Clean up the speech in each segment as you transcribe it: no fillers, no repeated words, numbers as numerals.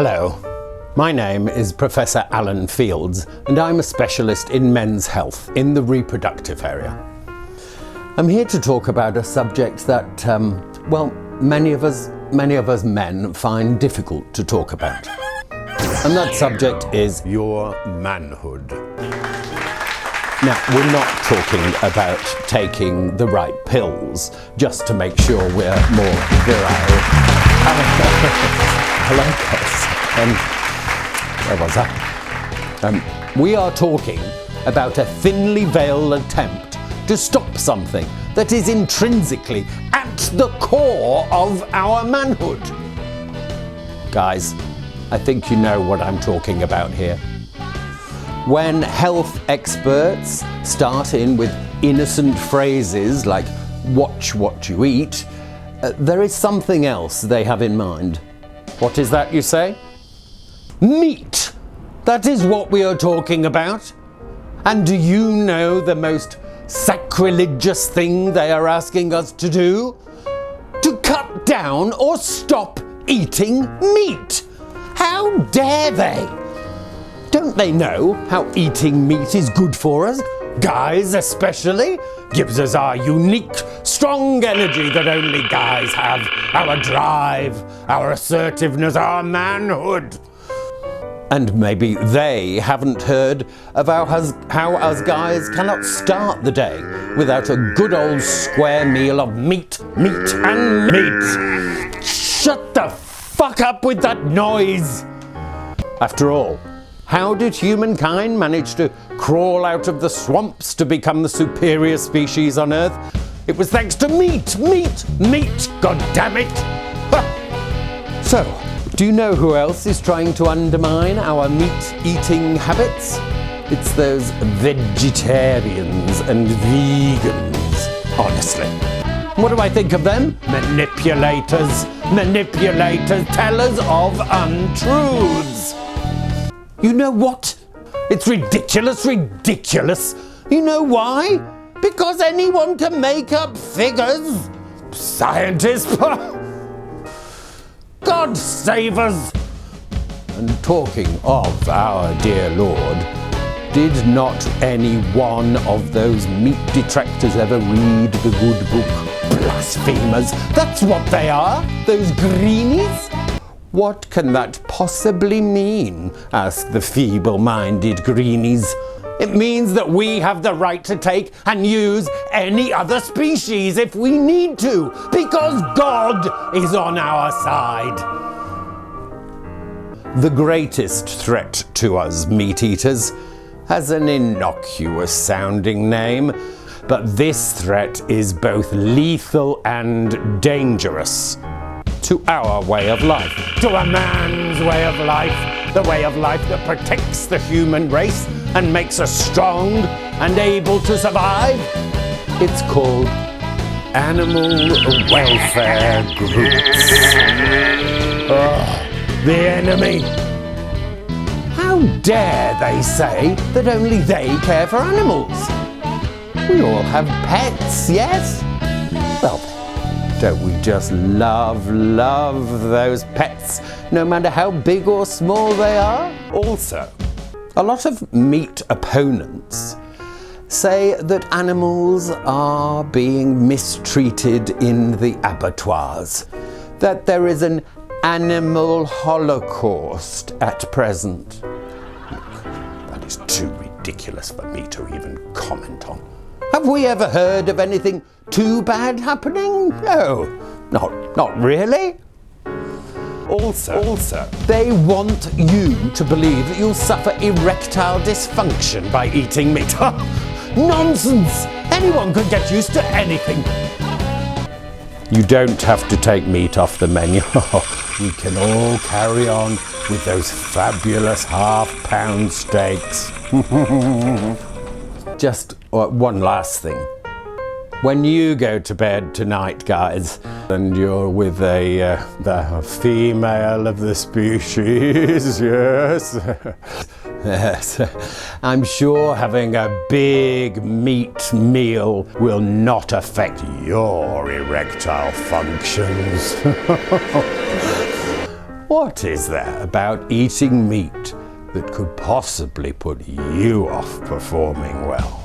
Hello, my name is Professor Alan Fields and I'm a specialist in men's health in the reproductive area. I'm here to talk about a subject that, many of us men find difficult to talk about. And that subject is your manhood. Now, we're not talking about taking the right pills just to make sure we're more virile. Hello, guys. Where was I? We are talking about a thinly veiled attempt to stop something that is intrinsically at the core of our manhood. Guys, I think you know what I'm talking about here. When health experts start in with innocent phrases like watch what you eat, there is something else they have in mind. What is that, you say? Meat! That is what we are talking about. And do you know the most sacrilegious thing they are asking us to do? To cut down or stop eating meat! How dare they? Don't they know how eating meat is good for us? Guys especially? Gives us our unique, strong energy that only guys have. Our drive, our assertiveness, our manhood. And maybe they haven't heard of how us guys cannot start the day without a good old square meal of meat and meat. Shut the fuck up with that noise! After all, how did humankind manage to crawl out of the swamps to become the superior species on Earth? It was thanks to meat, God damn it! So, do you know who else is trying to undermine our meat-eating habits? It's those vegetarians and vegans, honestly. What do I think of them? Manipulators, tellers of untruths. You know what? It's ridiculous. You know why? Because anyone can make up figures. Scientists. God save us. And talking of our dear Lord, did not any one of those meat detractors ever read the good book? Blasphemers. That's what they are. Those greenies. What can that possibly mean? Asked the feeble-minded greenies. It means that we have the right to take and use any other species if we need to, because God is on our side. The greatest threat to us meat-eaters has an innocuous-sounding name, but this threat is both lethal and dangerous. To our way of life, to a man's way of life, the way of life that protects the human race and makes us strong and able to survive. It's called animal welfare groups. The enemy. How dare they say that only they care for animals? We all have pets, yes? Well, don't we just love those pets, no matter how big or small they are? Also, a lot of meat opponents say that animals are being mistreated in the abattoirs, that there is an animal holocaust at present. Look, that is too ridiculous for me to even comment on. Have we ever heard of anything too bad happening? No, not really. Also, they want you to believe that you'll suffer erectile dysfunction by eating meat. Nonsense! Anyone could get used to anything. You don't have to take meat off the menu. We can all carry on with those fabulous half-pound steaks. Just one last thing. When you go to bed tonight, guys, and you're with the female of the species, yes, yes, I'm sure having a big meat meal will not affect your erectile functions. What is there about eating meat that could possibly put you off performing well?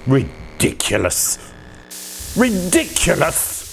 Ridiculous! Ridiculous!